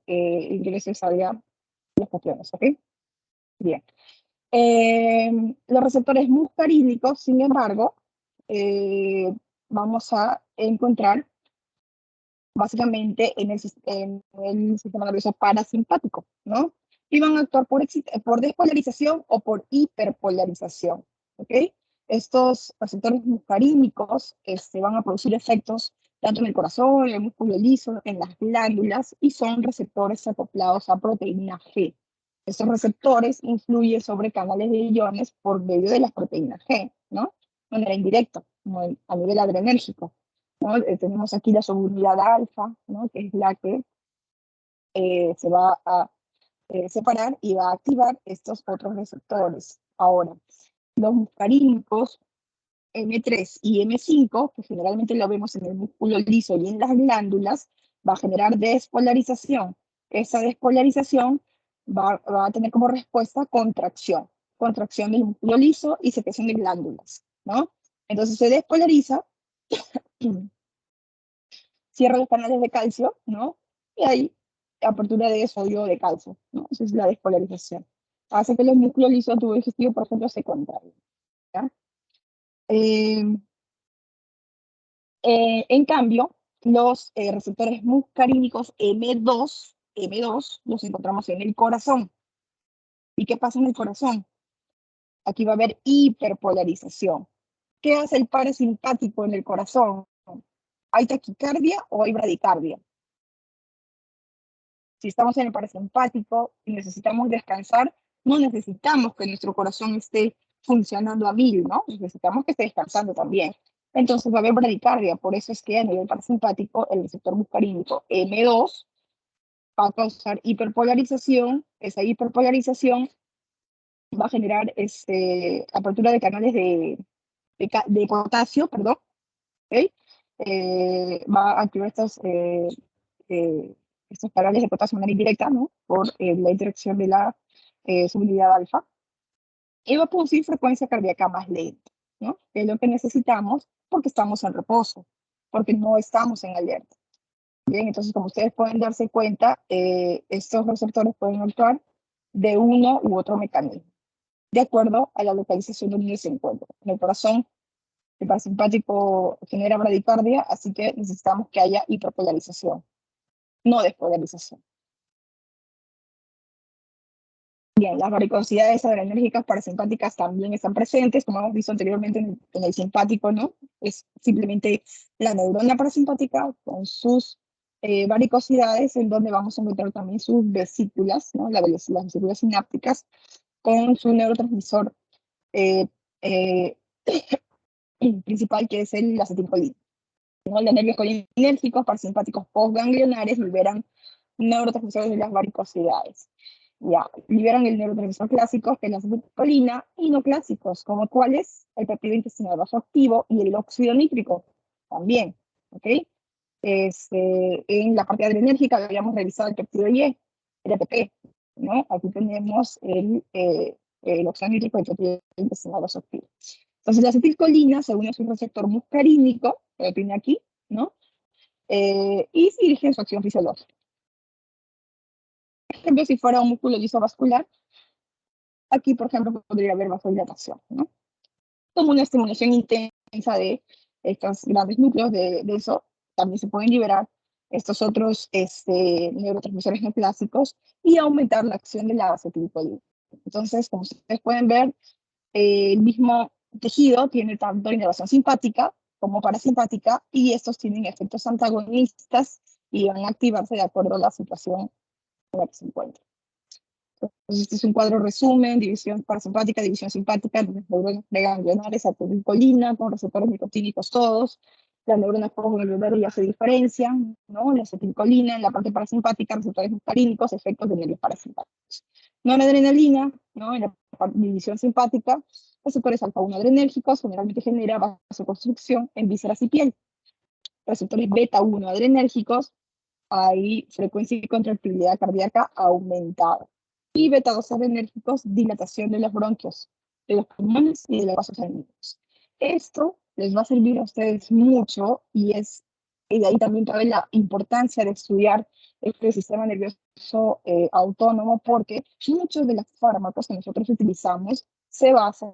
[SPEAKER 1] ingrese y salga los cationes, ¿ok? Bien. Los receptores muscarínicos, sin embargo, vamos a encontrar básicamente en el sistema nervioso parasimpático, ¿no? Y van a actuar por despolarización o por hiperpolarización, ¿ok? Estos receptores muscarínicos van a producir efectos tanto en el corazón, en el músculo liso, en las glándulas, y son receptores acoplados a proteína G. Estos receptores influyen sobre canales de iones por medio de las proteínas G, ¿no? De manera indirecta, como a nivel adrenérgico, ¿no? Tenemos aquí la subunidad alfa, ¿no? Que es la que se va a separar y va a activar estos otros receptores. Ahora, los muscarínicos M3 y M5, que generalmente lo vemos en el músculo liso y en las glándulas, va a generar despolarización. Esa despolarización va a tener como respuesta contracción del músculo liso y secreción de glándulas, ¿no? Entonces se despolariza, cierra los canales de calcio, ¿no? Y hay apertura de sodio de calcio, ¿no? Esa es la despolarización. Hace que los músculos lisos del tubo digestivo, por ejemplo, se contraigan, ¿ya? En cambio, los receptores muscarínicos M2 los encontramos en el corazón. ¿Y qué pasa en el corazón? Aquí va a haber hiperpolarización. ¿Qué hace el parasimpático en el corazón? ¿Hay taquicardia o hay bradicardia? Si estamos en el parasimpático y necesitamos descansar, no necesitamos que nuestro corazón esté funcionando a 1000, ¿no? Necesitamos que esté descansando también. Entonces va a haber bradicardia, por eso es que a nivel parasimpático el receptor muscarínico M2 va a causar hiperpolarización. Esa hiperpolarización va a generar apertura de canales de potasio, perdón, ¿okay? Va a activar estos canales de potasio de manera indirecta, ¿no? Por la interacción de la subunidad alfa, y va a producir frecuencia cardíaca más lenta, ¿no? Que es lo que necesitamos porque estamos en reposo, porque no estamos en alerta. Bien, entonces, como ustedes pueden darse cuenta, estos receptores pueden actuar de uno u otro mecanismo, de acuerdo a la localización donde se encuentra. En el corazón, el parasimpático genera bradicardia, así que necesitamos que haya hiperpolarización, no despolarización. Bien, las varicosidades adrenérgicas parasimpáticas también están presentes, como hemos visto anteriormente en el simpático, ¿no? Es simplemente la neurona parasimpática con sus varicosidades, en donde vamos a encontrar también sus vesículas, ¿no? Las vesículas sinápticas, con su neurotransmisor eh, eh, principal, que es el acetilcolina, ¿no? Los nervios colinérgicos parasimpáticos postganglionares liberan neurotransmisores de las varicosidades. Ya, liberan el neurotransmisor clásico, que es la acetilcolina, y no clásicos, como cuáles, el péptido intestinal vasoactivo y el óxido nítrico, también, ¿ok? En la parte adrenérgica habíamos revisado el péptido Y, el ATP, ¿no? Aquí tenemos el óxido nítrico y el péptido intestinal vasoactivo. Entonces, la acetilcolina se une a su receptor muscarínico, que lo tiene aquí, ¿no? Y se dirige en su acción fisiológica. Por ejemplo, si fuera un músculo liso vascular, aquí, por ejemplo, podría haber vasodilatación, ¿no? Como una estimulación intensa de estos grandes núcleos de eso, también se pueden liberar estos otros neurotransmisores neoclásicos y aumentar la acción de la acetilcolina. Entonces, como ustedes pueden ver, el mismo tejido tiene tanto inervación simpática como parasimpática, y estos tienen efectos antagonistas y van a activarse de acuerdo a la situación en la que se encuentran. Entonces, este es un cuadro resumen: división parasimpática, división simpática, neuronas preganglionares, acetilcolina, con receptores nicotínicos todos. Las neuronas postganglionares ya se diferencian, ¿no? La acetilcolina en la parte parasimpática, receptores muscarínicos, efectos de nervios parasimpáticos. Noradrenalina, ¿no? En la división simpática, receptores alfa-1 adrenérgicos, generalmente genera vasoconstricción en vísceras y piel. Receptores beta-1 adrenérgicos, hay frecuencia y contractibilidad cardíaca aumentada. Y beta-2 adrenérgicos, dilatación de los bronquios, de los pulmones y de los vasos sanguíneos. Esto les va a servir a ustedes mucho, y de ahí también cabe la importancia de estudiar este sistema nervioso autónomo, porque muchos de los fármacos que nosotros utilizamos se basan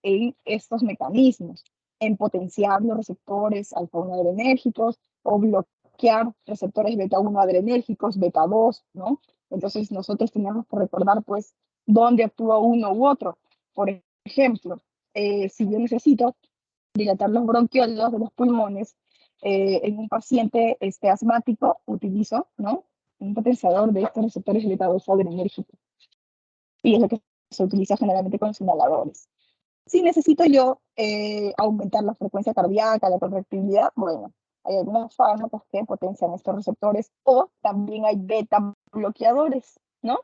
[SPEAKER 1] en estos mecanismos, en potenciar los receptores alfa-1 adrenérgicos o bloquear receptores beta-1 adrenérgicos, beta-2, ¿no? Entonces nosotros tenemos que recordar, pues, dónde actúa uno u otro. Por ejemplo, si yo necesito dilatar los bronquiolos de los pulmones en un paciente asmático, utilizo, ¿no?, un potenciador de estos receptores beta-2 adrenérgicos. Y es lo que se utiliza generalmente con los inhaladores. Si necesito yo aumentar la frecuencia cardíaca, la contractibilidad, bueno, hay algunos fármacos que potencian estos receptores, o también hay beta bloqueadores, ¿no?,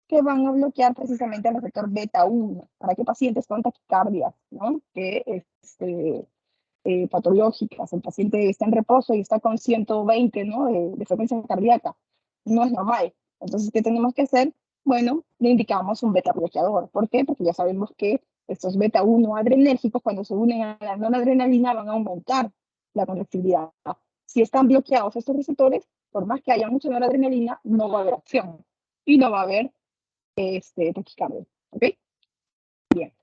[SPEAKER 1] que van a bloquear precisamente el receptor beta-1. ¿Para qué pacientes con taquicardias, ¿no?, que patológicas? El paciente está en reposo y está con 120, ¿no?, de frecuencia cardíaca. No es normal. Entonces, ¿qué tenemos que hacer? Bueno, le indicamos un beta bloqueador. ¿Por qué? Porque ya sabemos que estos beta-1 adrenérgicos, cuando se unen a la noradrenalina, van a aumentar la contractibilidad. Si están bloqueados estos receptores, por más que haya mucha noradrenalina, no va a haber acción y no va a haber taquicardia. ¿Ok? Bien.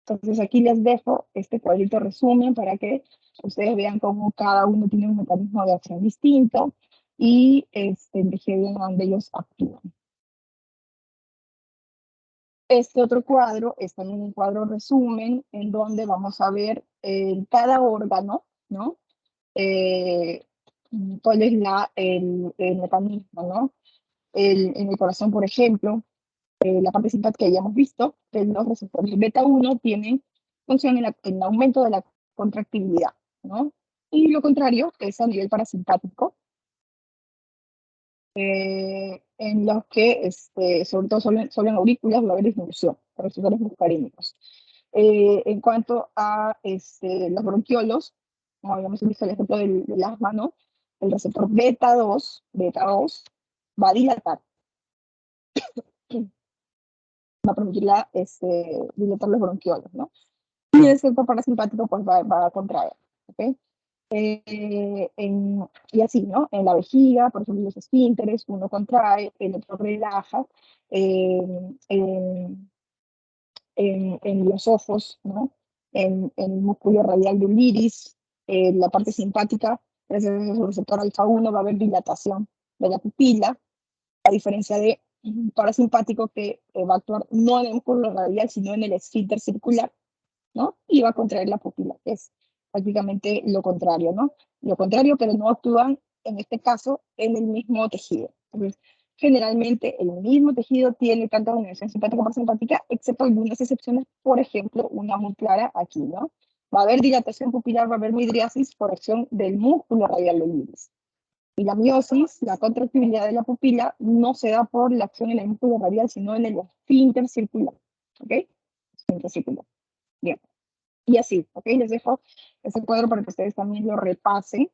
[SPEAKER 1] Entonces aquí les dejo este cuadrito resumen para que ustedes vean cómo cada uno tiene un mecanismo de acción distinto y investiguem donde ellos actúan. Este otro cuadro es también un cuadro resumen en donde vamos a ver cada órgano, ¿no? Cuál es el mecanismo, ¿no? En el corazón, por ejemplo, la parte simpática que ya hemos visto, que los receptores beta 1 tienen función en el aumento de la contractibilidad, ¿no? Y lo contrario es a nivel parasimpático, en los que, sobre todo solo en aurículas, va a haber disminución, por receptores muscarínicos. En cuanto a los bronquiolos, como habíamos visto el ejemplo del asma, ¿no? El receptor beta 2 va a dilatar, va a permitir dilatar los bronquiolos, ¿no? Y el sector parasimpático pues va a contraer, ¿ok? Y así, ¿no? En la vejiga, por ejemplo, los esfínteres, uno contrae, el otro relaja, eh, en, en los ojos, ¿no? En el músculo radial del iris, la parte simpática, gracias al receptor alfa 1 va a haber dilatación de la pupila, a diferencia de parasimpático que va a actuar no en el músculo radial, sino en el esfínter circular, ¿no? Y va a contraer la pupila, que es prácticamente lo contrario, ¿no? Lo contrario, pero no actúan, en este caso, en el mismo tejido. Entonces, generalmente, el mismo tejido tiene tanto dominación simpática como parasimpática, excepto algunas excepciones, por ejemplo, una muy clara aquí, ¿no? Va a haber dilatación pupilar, va a haber midriasis por acción del músculo radial del iris. Y la miosis, la contractibilidad de la pupila, no se da por la acción en el músculo radial, sino en el esfínter circular, ¿ok? Esfínter circular. Bien. Y así, ¿ok? Les dejo ese cuadro para que ustedes también lo repasen,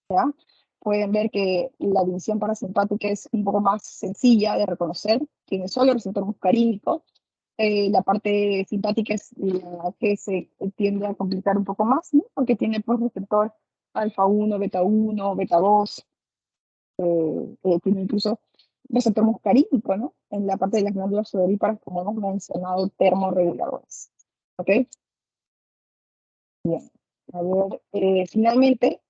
[SPEAKER 1] ¿ya? Pueden ver que la división parasimpática es un poco más sencilla de reconocer, tiene solo el receptor muscarínico. La parte simpática es la que se tiende a complicar un poco más, ¿no? Porque tiene pues receptor alfa 1, beta 1, beta 2, tiene incluso receptor muscarínico, ¿no? En la parte de las glándulas sudoríparas, como hemos mencionado, termorreguladores, ¿ok? Bien, a ver, finalmente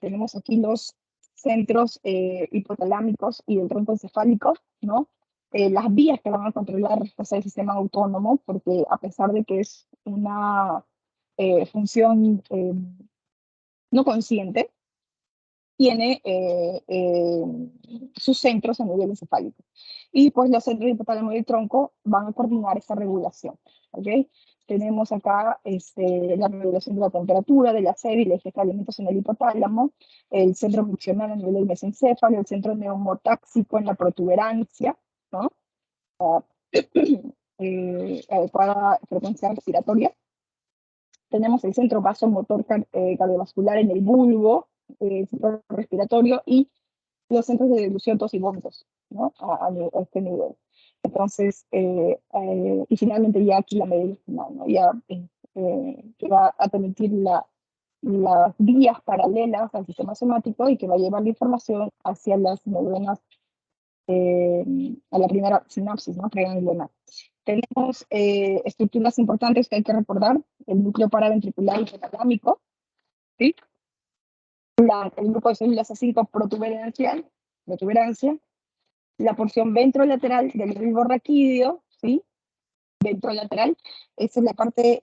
[SPEAKER 1] tenemos aquí los centros hipotalámicos y del tronco encefálico, ¿no? Las vías que van a controlar la respuesta del sistema autónomo, porque a pesar de que es una función no consciente, tiene sus centros a nivel encefálico. Y pues los centros hipotálamo y el tronco van a coordinar esta regulación, ¿ok? Tenemos acá la regulación de la temperatura, de la sed y la ingesta de alimentos en el hipotálamo, el centro funcional a nivel del mesencéfalo, el centro neumotáxico en la protuberancia, ¿no? Adecuada frecuencia respiratoria. Tenemos el centro vasomotor cardiovascular en el bulbo, el centro respiratorio y los centros de dilución, tos y vómitos, ¿no? A este nivel. Entonces, y finalmente ya aquí la médula final, ¿no? Ya que va a permitir las vías paralelas al sistema somático y que va a llevar la información hacia las neuronas, a la primera sinapsis, ¿no? Preganglionar. Tenemos estructuras importantes que hay que recordar, el núcleo paraventricular hipotalámico, ¿sí? El grupo de células A5 protuberancia, la porción ventrolateral del bulbo raquídeo, ¿sí? Ventrolateral, esa es la parte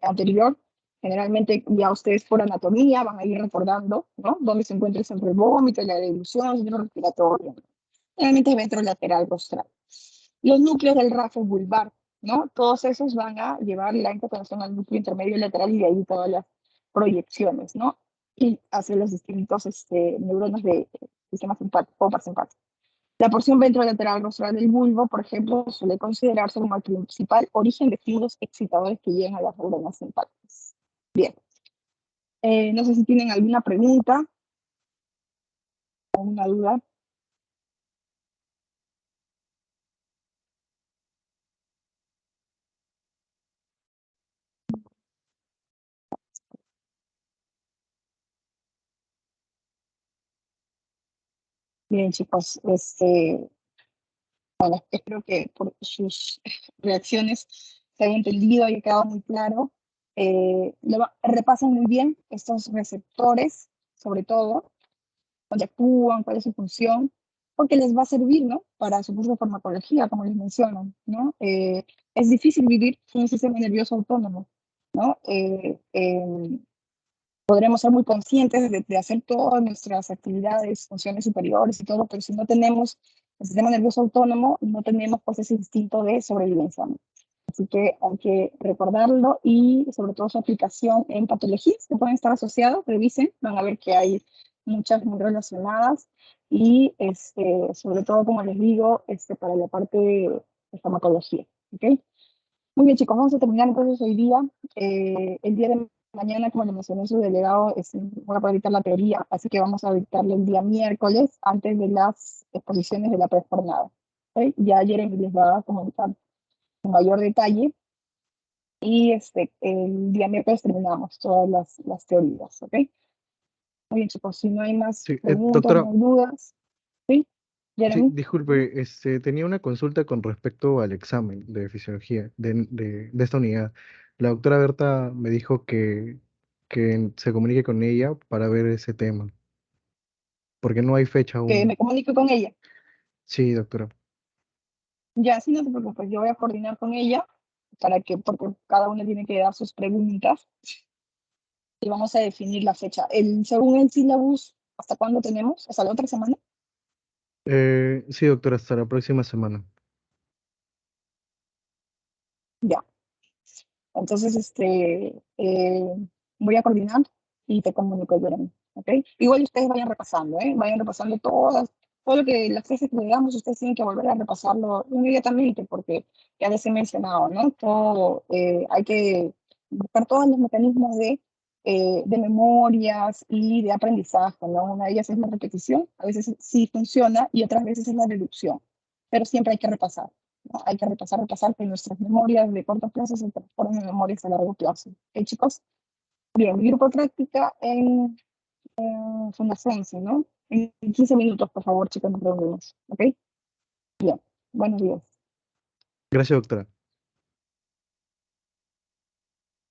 [SPEAKER 1] anterior. Generalmente ya ustedes por anatomía van a ir recordando, ¿no? Dónde se encuentra el centro del vómito, la deglución, el centro respiratorio. Generalmente es ventrolateral rostral. Los núcleos del rafe vulvar, ¿no? Todos esos van a llevar la interconexión al núcleo intermedio lateral y de ahí todas las proyecciones, ¿no? Y hacia los distintos neuronas del sistema simpático o parasimpático. La porción ventrolateral rostral del bulbo, por ejemplo, suele considerarse como el principal origen de estímulos excitadores que llegan a las neuronas simpáticas. Bien. No sé si tienen alguna pregunta o alguna duda. Bien, chicos, Bueno, espero que por sus reacciones se haya entendido, haya quedado muy claro. Repasen muy bien estos receptores, sobre todo, dónde actúan, cuál es su función, porque les va a servir, ¿no? Para su curso de farmacología, como les menciono, ¿no? Es difícil vivir sin un sistema nervioso autónomo, ¿no? Podremos ser muy conscientes de hacer todas nuestras actividades, funciones superiores y todo, pero si no tenemos el sistema nervioso autónomo, no tenemos pues ese instinto de sobrevivencia, ¿no? Así que hay que recordarlo y sobre todo su aplicación en patologías que pueden estar asociadas, revisen, van a ver que hay muchas muy relacionadas y sobre todo, como les digo, para la parte de farmacología. ¿Ok? Muy bien, chicos, vamos a terminar entonces hoy día. El día de mañana, como le mencioné su delegado, voy a poder dictar la teoría, así que vamos a dictarle el día miércoles antes de las exposiciones de la prejornada. ¿Ok? Ya Jeremy les va a comunicar con mayor detalle y el día miércoles terminamos todas las teorías. ¿Ok? Muy bien, chicos, si no hay más
[SPEAKER 2] Sí,
[SPEAKER 1] preguntas, no
[SPEAKER 2] doctora,
[SPEAKER 1] hay dudas. ¿Sí?
[SPEAKER 2] sí,
[SPEAKER 1] Jeremy.
[SPEAKER 2] disculpe, tenía una consulta con respecto al examen de fisiología de esta unidad. La doctora Berta me dijo que se comunique con ella para ver ese tema, porque no hay fecha
[SPEAKER 1] Que me
[SPEAKER 2] aún.
[SPEAKER 1] comunique con ella.
[SPEAKER 2] Sí, doctora.
[SPEAKER 1] Ya, sí, no te preocupes, yo voy a coordinar con ella porque cada uno tiene que dar sus preguntas y vamos a definir la fecha. Según el sílabus, ¿hasta cuándo tenemos? ¿Hasta la otra semana?
[SPEAKER 2] Sí, doctora, hasta la próxima semana.
[SPEAKER 1] Ya. Entonces, voy a coordinar y te comunico, Jeremy, ¿ok? Igual ustedes vayan repasando, ¿eh? Vayan repasando todo lo que las clases que le damos, ustedes tienen que volver a repasarlo inmediatamente porque ya les he mencionado, ¿no? Todo, hay que buscar todos los mecanismos de memorias y de aprendizaje, ¿no? Una de ellas es la repetición, a veces sí funciona y otras veces es la deducción, pero siempre hay que repasar. ¿No? Hay que repasar que nuestras memorias de corto plazo se transformen en memorias a largo plazo. ¿Ok, chicos? Bien, grupo de práctica en Fundación, ¿no? En 15 minutos, por favor, chicos, nos reunimos. ¿Ok? Bien, buenos días.
[SPEAKER 2] Gracias, doctora.